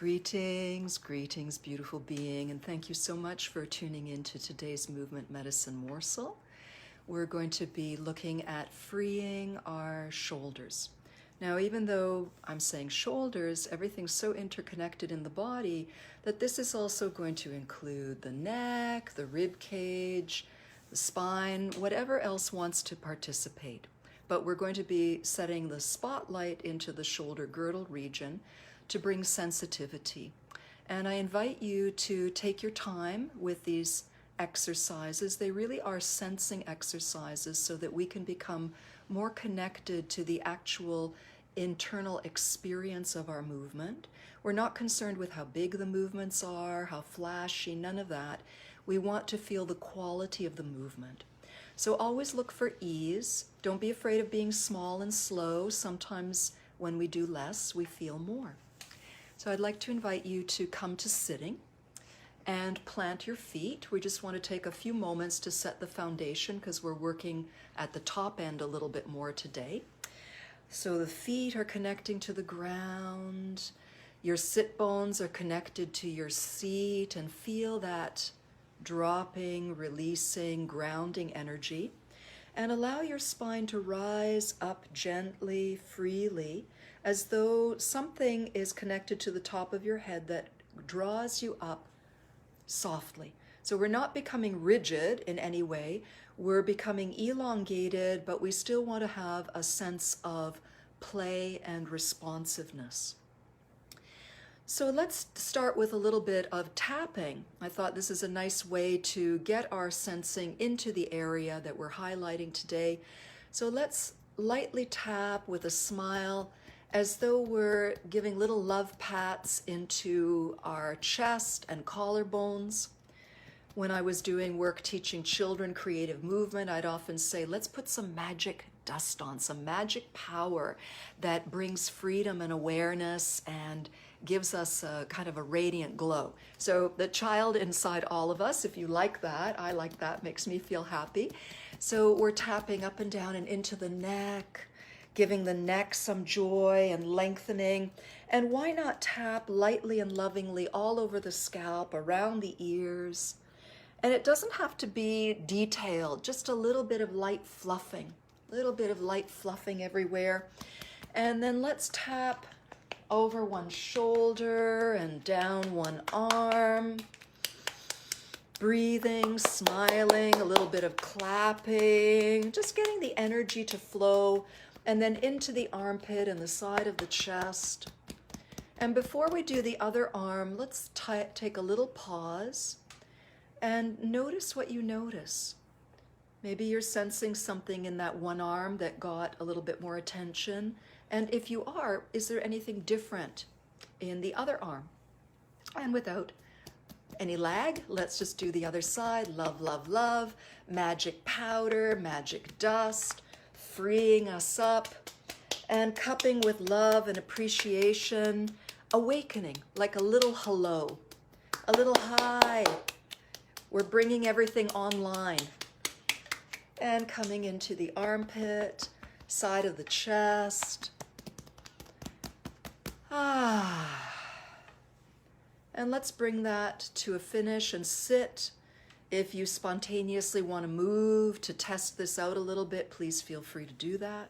Greetings, greetings, beautiful being, and thank you so much for tuning in to today's Movement Medicine Morsel. We're going to be looking at freeing our shoulders. Now, even though I'm saying shoulders, everything's so interconnected in the body that this is also going to include the neck, the rib cage, the spine, whatever else wants to participate. But we're going to be setting the spotlight into the shoulder girdle region to bring sensitivity. And I invite you to take your time with these exercises. They really are sensing exercises so that we can become more connected to the actual internal experience of our movement. We're not concerned with how big the movements are, how flashy, none of that. We want to feel the quality of the movement. So always look for ease. Don't be afraid of being small and slow. Sometimes when we do less, we feel more. So I'd like to invite you to come to sitting and plant your feet. We just want to take a few moments to set the foundation because we're working at the top end a little bit more today. So the feet are connecting to the ground. Your sit bones are connected to your seat, and feel that dropping, releasing, grounding energy. And allow your spine to rise up gently, freely, as though something is connected to the top of your head that draws you up softly. So we're not becoming rigid in any way. We're becoming elongated, but we still want to have a sense of play and responsiveness. So let's start with a little bit of tapping. I thought this is a nice way to get our sensing into the area that we're highlighting today. So let's lightly tap with a smile as though we're giving little love pats into our chest and collarbones. When I was doing work teaching children creative movement, I'd often say, let's put some magic dust on, some magic power that brings freedom and awareness and gives us a kind of a radiant glow. So the child inside all of us, if you like that, I like that, makes me feel happy. So we're tapping up and down and into the neck, giving the neck some joy and lengthening. And why not tap lightly and lovingly all over the scalp, around the ears. And it doesn't have to be detailed, just a little bit of light fluffing, everywhere. And then let's tap over one shoulder and down one arm. Breathing, smiling, a little bit of clapping, just getting the energy to flow, and then into the armpit and the side of the chest. And before we do the other arm, let's take a little pause and notice what you notice. Maybe you're sensing something in that one arm that got a little bit more attention. And if you are, is there anything different in the other arm? And without any lag, let's just do the other side. Love, love, love. Magic powder, magic dust, freeing us up and cupping with love and appreciation, awakening like a little hello, a little hi. We're bringing everything online and coming into the armpit, side of the chest. And let's bring that to a finish and sit. If you spontaneously want to move to test this out a little bit, please feel free to do that.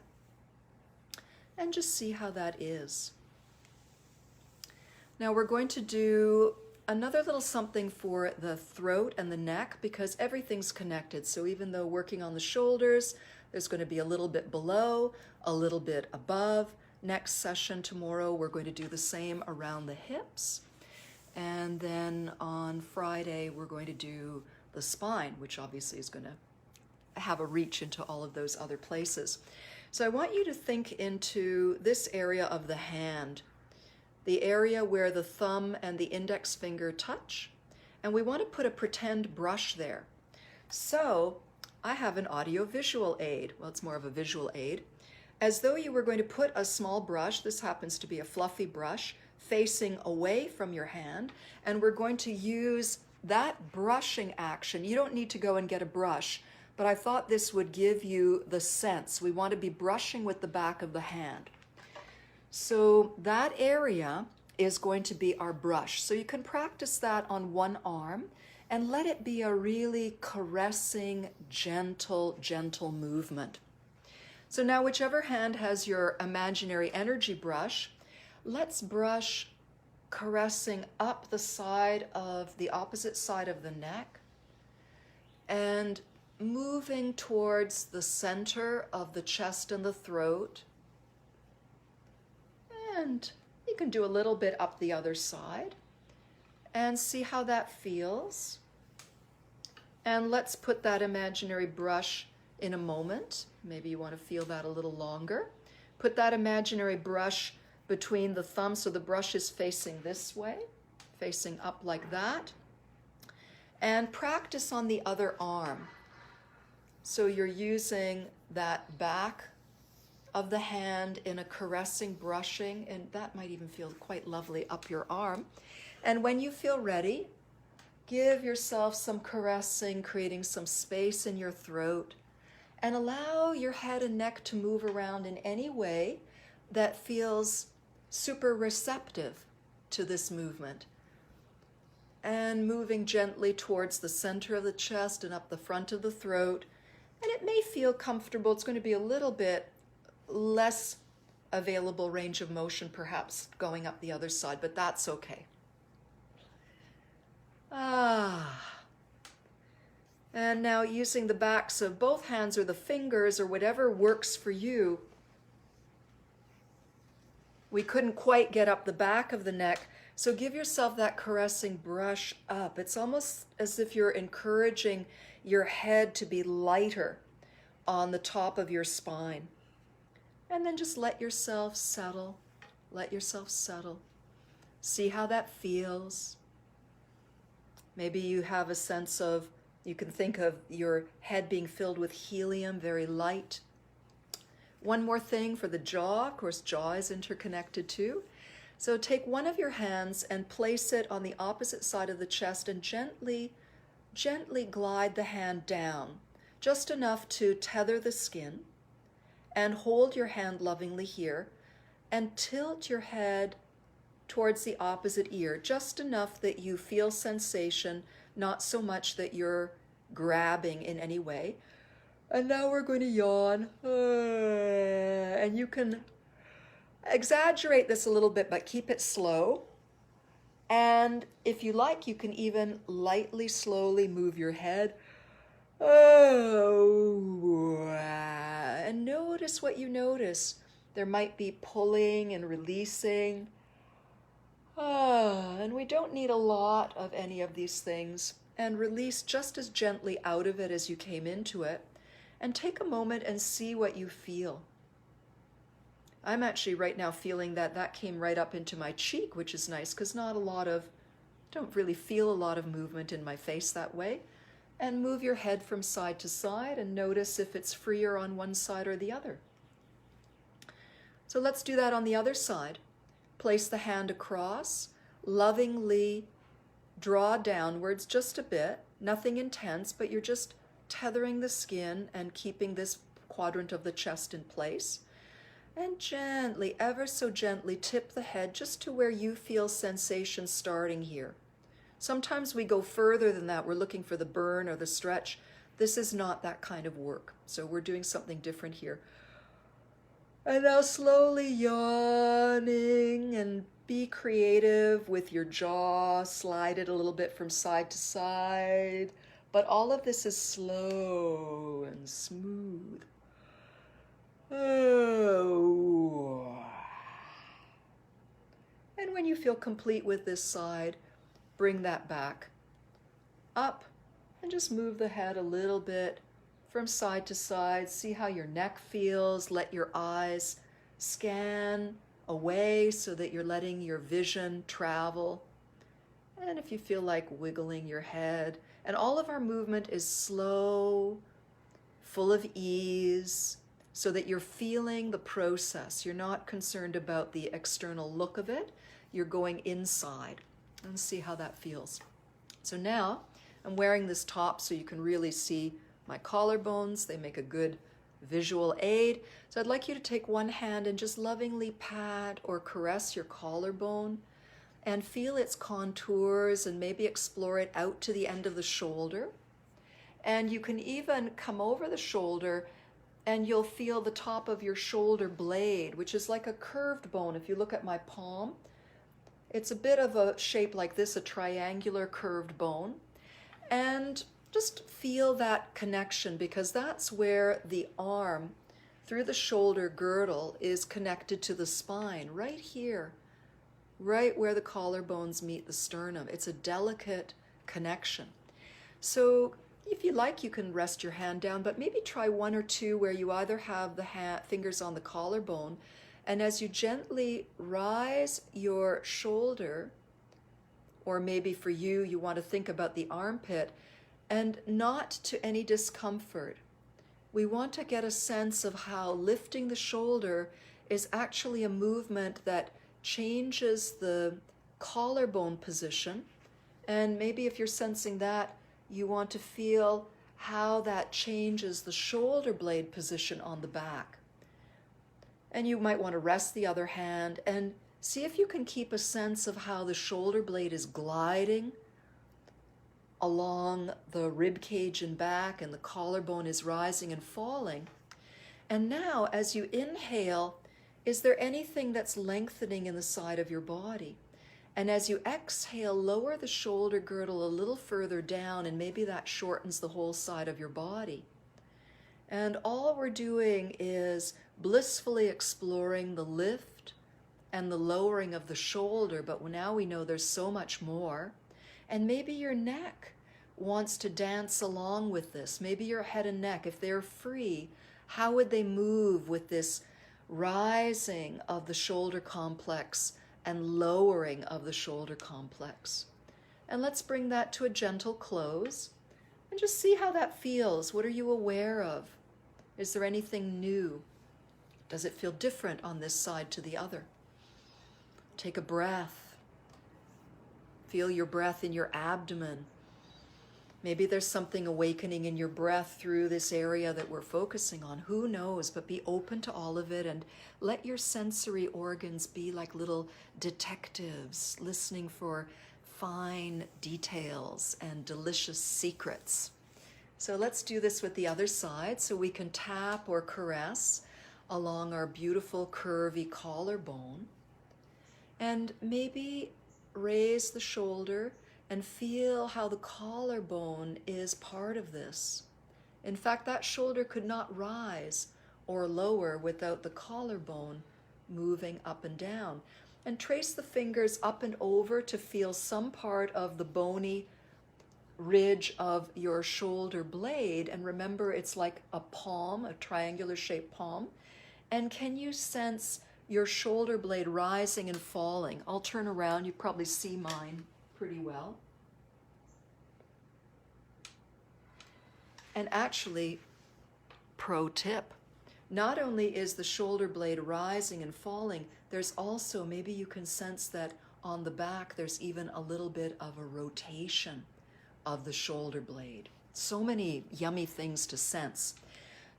And just see how that is. Now we're going to do another little something for the throat and the neck because everything's connected. So even though working on the shoulders, there's going to be a little bit below, a little bit above. Next session tomorrow, we're going to do the same around the hips. And then on Friday, we're going to do the spine, which obviously is going to have a reach into all of those other places. So I want you to think into this area of the hand, the area where the thumb and the index finger touch. And we want to put a pretend brush there. So I have an audio-visual aid. Well, it's more of a visual aid. As though you were going to put a small brush, this happens to be a fluffy brush, facing away from your hand, and we're going to use that brushing action. You don't need to go and get a brush, but I thought this would give you the sense. We want to be brushing with the back of the hand. So that area is going to be our brush. So you can practice that on one arm and let it be a really caressing, gentle, gentle movement. So now whichever hand has your imaginary energy brush, let's brush caressing up the side of the opposite side of the neck and moving towards the center of the chest and the throat. And you can do a little bit up the other side and see how that feels. And let's put that imaginary brush in a moment. Maybe you want to feel that a little longer. Put that imaginary brush between the thumbs so the brush is facing this way, facing up like that. And practice on the other arm. So you're using that back of the hand in a caressing brushing, and that might even feel quite lovely up your arm. And when you feel ready, give yourself some caressing, creating some space in your throat, and allow your head and neck to move around in any way that feels super receptive to this movement. And moving gently towards the center of the chest and up the front of the throat. And it may feel comfortable. It's going to be a little bit less available range of motion perhaps going up the other side, but that's okay. And now using the backs of both hands or the fingers or whatever works for you. We couldn't quite get up the back of the neck, so give yourself that caressing brush up. It's almost as if you're encouraging your head to be lighter on the top of your spine. And then just let yourself settle. Let yourself settle. See how that feels. Maybe you have a sense of, you can think of your head being filled with helium, very light. One more thing for the jaw. Of course, jaw is interconnected too. So take one of your hands and place it on the opposite side of the chest and gently glide the hand down, just enough to tether the skin. And hold your hand lovingly here and tilt your head towards the opposite ear, just enough that you feel sensation, not so much that you're grabbing in any way. And now we're going to yawn. And you can exaggerate this a little bit, but keep it slow. And if you like, you can even lightly, slowly move your head. And notice what you notice. There might be pulling and releasing. And we don't need a lot of any of these things. And release just as gently out of it as you came into it. And take a moment and see what you feel. I'm actually right now feeling that came right up into my cheek, which is nice because don't really feel a lot of movement in my face that way. And move your head from side to side and notice if it's freer on one side or the other. So let's do that on the other side. Place the hand across, lovingly draw downwards just a bit, nothing intense, but you're just tethering the skin and keeping this quadrant of the chest in place. And gently, ever so gently, tip the head just to where you feel sensation starting here. Sometimes we go further than that. We're looking for the burn or the stretch. This is not that kind of work. So we're doing something different here. And now slowly yawning, and be creative with your jaw. Slide it a little bit from side to side. But all of this is slow and smooth. Oh. And when you feel complete with this side, bring that back up and just move the head a little bit from side to side. See how your neck feels. Let your eyes scan away so that you're letting your vision travel. And if you feel like wiggling your head, and all of our movement is slow, full of ease, so that you're feeling the process. You're not concerned about the external look of it. You're going inside. And see how that feels. So now I'm wearing this top so you can really see my collarbones. They make a good visual aid. So I'd like you to take one hand and just lovingly pat or caress your collarbone. and feel its contours and maybe explore it out to the end of the shoulder. And you can even come over the shoulder and you'll feel the top of your shoulder blade, which is like a curved bone. If you look at my palm, it's a bit of a shape like this, a triangular curved bone. And just feel that connection, because that's where the arm through the shoulder girdle is connected to the spine, right here, right where the collarbones meet the sternum. It's a delicate connection. So if you like, you can rest your hand down, but maybe try one or two where you either have the fingers on the collarbone, and as you gently rise your shoulder, or maybe for you, you want to think about the armpit, and not to any discomfort. We want to get a sense of how lifting the shoulder is actually a movement that changes the collarbone position. And maybe if you're sensing that, you want to feel how that changes the shoulder blade position on the back. And you might want to rest the other hand and see if you can keep a sense of how the shoulder blade is gliding along the rib cage and back, and the collarbone is rising and falling. And now, as you inhale, is there anything that's lengthening in the side of your body? And as you exhale, lower the shoulder girdle a little further down, and maybe that shortens the whole side of your body. And all we're doing is blissfully exploring the lift and the lowering of the shoulder, but now we know there's so much more. And maybe your neck wants to dance along with this. Maybe your head and neck, if they're free, how would they move with this rising of the shoulder complex and lowering of the shoulder complex? And let's bring that to a gentle close and just see how that feels. What are you aware of? Is there anything new? Does it feel different on this side to the other? Take a breath. Feel your breath in your abdomen. Maybe there's something awakening in your breath through this area that we're focusing on. Who knows? But be open to all of it and let your sensory organs be like little detectives, listening for fine details and delicious secrets. So let's do this with the other side so we can tap or caress along our beautiful curvy collarbone. And maybe raise the shoulder and feel how the collarbone is part of this. In fact, that shoulder could not rise or lower without the collarbone moving up and down. And trace the fingers up and over to feel some part of the bony ridge of your shoulder blade. And remember, it's like a palm, a triangular shaped palm. And can you sense your shoulder blade rising and falling? I'll turn around, you probably see mine pretty well. And actually, pro tip, not only is the shoulder blade rising and falling, there's also, maybe you can sense that on the back, there's even a little bit of a rotation of the shoulder blade. So many yummy things to sense.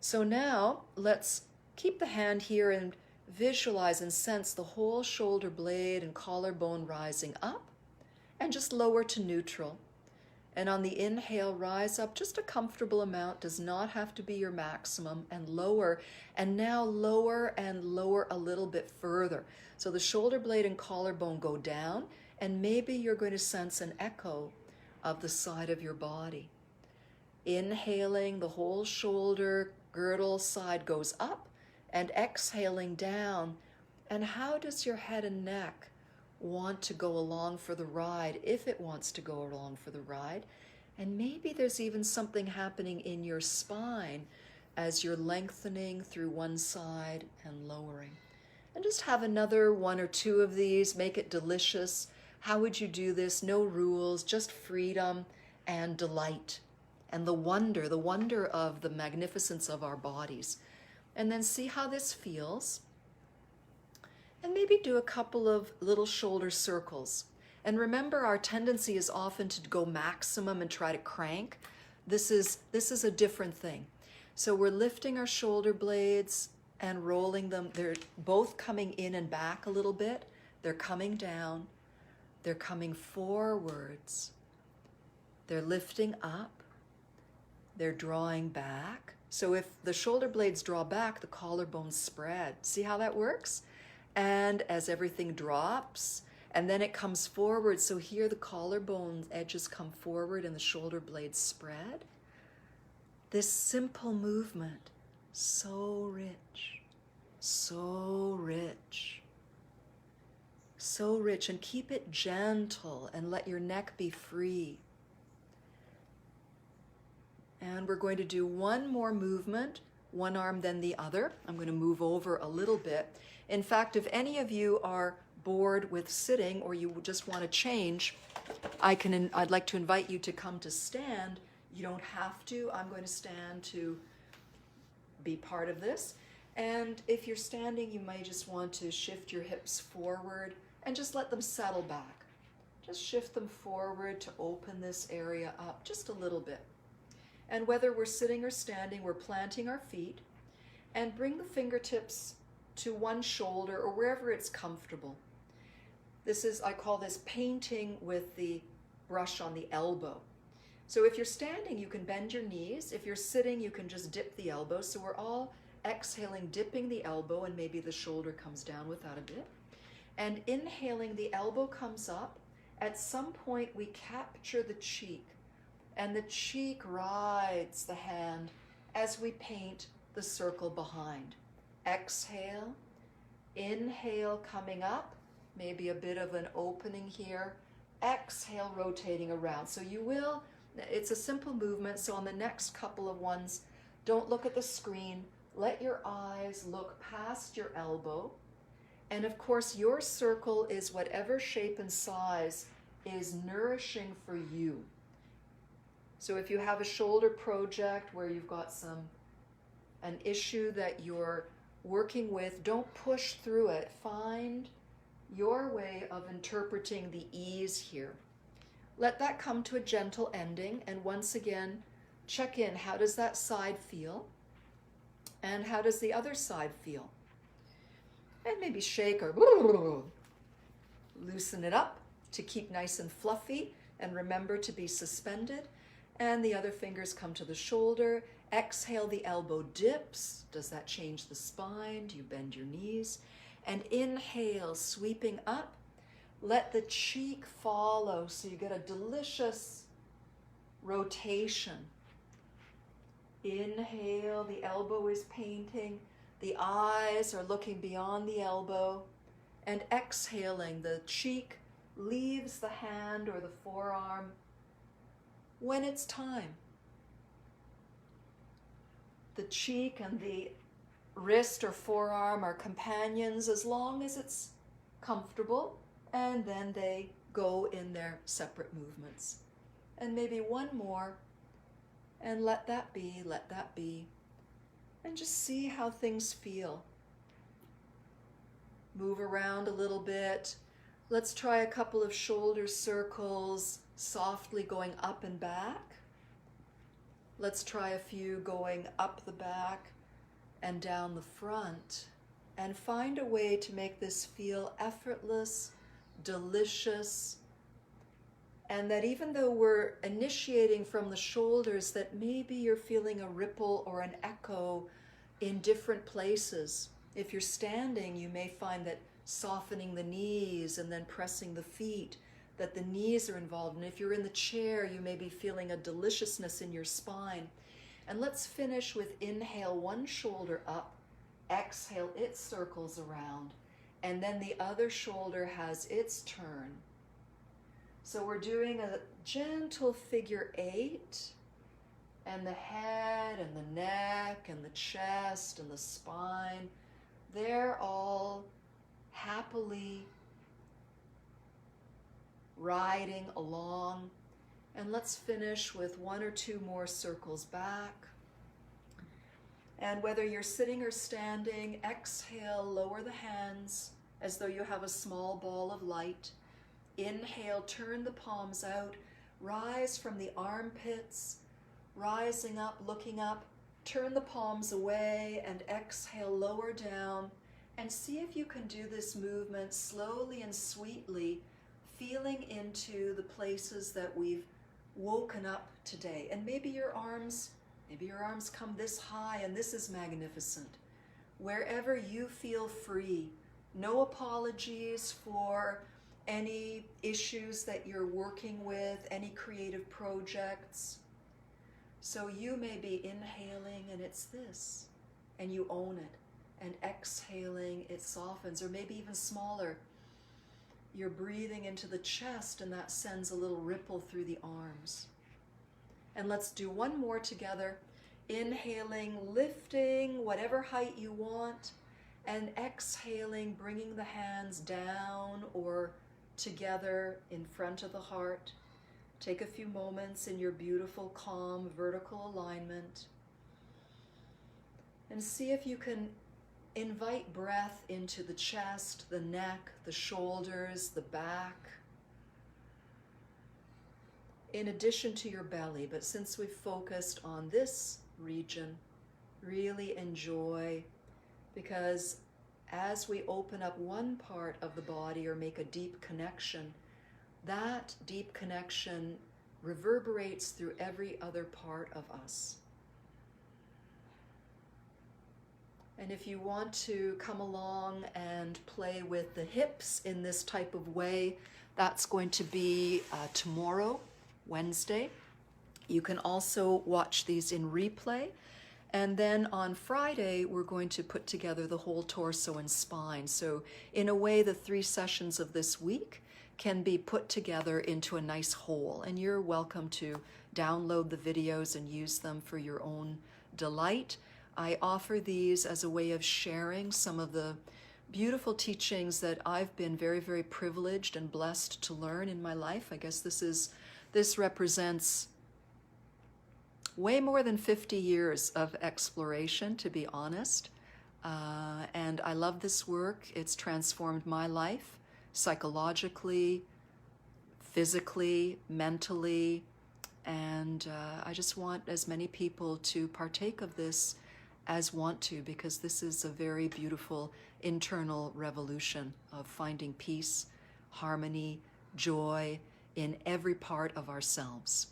So now let's keep the hand here and visualize and sense the whole shoulder blade and collarbone rising up and just lower to neutral. And on the inhale, rise up just a comfortable amount, does not have to be your maximum, and lower. And now lower and lower a little bit further. So the shoulder blade and collarbone go down, and maybe you're going to sense an echo of the side of your body. Inhaling, the whole shoulder girdle side goes up, and exhaling down. And how does your head and neck want to go along for the ride, if it wants to go along for the ride? And maybe there's even something happening in your spine as you're lengthening through one side and lowering. And just have another one or two of these, make it delicious. How would you do this? No rules, just freedom and delight and the wonder of the magnificence of our bodies. And then see how this feels. And maybe do a couple of little shoulder circles. And remember, our tendency is often to go maximum and try to crank. This is a different thing. So we're lifting our shoulder blades and rolling them. They're both coming in and back a little bit. They're coming down. They're coming forwards. They're lifting up. They're drawing back. So if the shoulder blades draw back, the collarbones spread. See how that works? And as everything drops, and then it comes forward. So here the collarbone edges come forward and the shoulder blades spread. This simple movement, so rich, so rich, so rich. And keep it gentle and let your neck be free. And we're going to do one more movement, one arm then the other. I'm going to move over a little bit. In fact, if any of you are bored with sitting or you just want to change, I'd like to invite you to come to stand. You don't have to. I'm going to stand to be part of this. And if you're standing, you may just want to shift your hips forward and just let them settle back. Just shift them forward to open this area up just a little bit. And whether we're sitting or standing, we're planting our feet and bring the fingertips to one shoulder or wherever it's comfortable. I call this painting with the brush on the elbow. So if you're standing, you can bend your knees. If you're sitting, you can just dip the elbow. So we're all exhaling, dipping the elbow, and maybe the shoulder comes down without a dip. And inhaling, the elbow comes up. At some point, we capture the cheek, and the cheek rides the hand as we paint the circle behind. Exhale, inhale, coming up, maybe a bit of an opening here. Exhale, rotating around. So it's a simple movement, so on the next couple of ones, don't look at the screen. Let your eyes look past your elbow. And of course, your circle is whatever shape and size is nourishing for you. So if you have a shoulder project where you've got an issue that you're working with, don't push through it. Find your way of interpreting the ease here. Let that come to a gentle ending, and once again, check in. How does that side feel? And how does the other side feel? And maybe shake or loosen it up to keep nice and fluffy, and remember to be suspended. And the other fingers come to the shoulder. Exhale, the elbow dips. Does that change the spine? Do you bend your knees? And inhale, sweeping up. Let the cheek follow so you get a delicious rotation. Inhale, the elbow is painting. The eyes are looking beyond the elbow. And exhaling, the cheek leaves the hand or the forearm when it's time. The cheek and the wrist or forearm are companions as long as it's comfortable, and then they go in their separate movements. And maybe one more, and let that be, and just see how things feel. Move around a little bit. Let's try a couple of shoulder circles, softly going up and back. Let's try a few going up the back and down the front, and find a way to make this feel effortless, delicious, and that even though we're initiating from the shoulders, that maybe you're feeling a ripple or an echo in different places. If you're standing, you may find that softening the knees and then pressing the feet, that the knees are involved. And if you're in the chair, you may be feeling a deliciousness in your spine. And let's finish with inhale, one shoulder up. Exhale, it circles around. And then the other shoulder has its turn. So we're doing a gentle figure 8. And the head and the neck and the chest and the spine, they're all happily riding along. And let's finish with 1 or 2 more circles back. And whether you're sitting or standing, exhale, lower the hands as though you have a small ball of light. Inhale, turn the palms out, rise from the armpits, rising up, looking up, turn the palms away, and exhale, lower down. And see if you can do this movement slowly and sweetly, feeling into the places that we've woken up today. And maybe your arms come this high, and this is magnificent. Wherever you feel free, no apologies for any issues that you're working with, any creative projects. So you may be inhaling and it's this, and you own it, and exhaling, it softens, or maybe even smaller. You're breathing into the chest and that sends a little ripple through the arms. And let's do one more together. Inhaling, lifting whatever height you want, and exhaling, bringing the hands down or together in front of the heart. Take a few moments in your beautiful, calm, vertical alignment. And see if you can invite breath into the chest, the neck, the shoulders, the back, in addition to your belly. But since we've focused on this region, really enjoy, because as we open up one part of the body or make a deep connection, that deep connection reverberates through every other part of us. And if you want to come along and play with the hips in this type of way, that's going to be tomorrow, Wednesday. You can also watch these in replay. And then on Friday, we're going to put together the whole torso and spine. So in a way, the 3 sessions of this week can be put together into a nice whole. And you're welcome to download the videos and use them for your own delight. I offer these as a way of sharing some of the beautiful teachings that I've been very, very privileged and blessed to learn in my life. I guess this represents way more than 50 years of exploration, to be honest. And I love this work. It's transformed my life psychologically, physically, mentally, and I just want as many people to partake of this as want to, because this is a very beautiful internal revolution of finding peace, harmony, joy in every part of ourselves.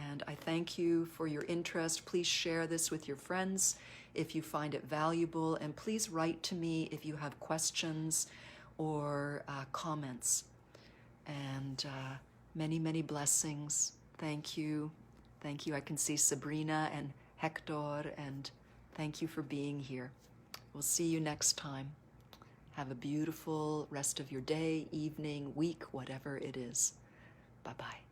And I thank you for your interest. Please share this with your friends if you find it valuable, and please write to me if you have questions or comments. And many, many blessings. Thank you. Thank you. I can see Sabrina and Hector, and thank you for being here. We'll see you next time. Have a beautiful rest of your day, evening, week, whatever it is. Bye-bye.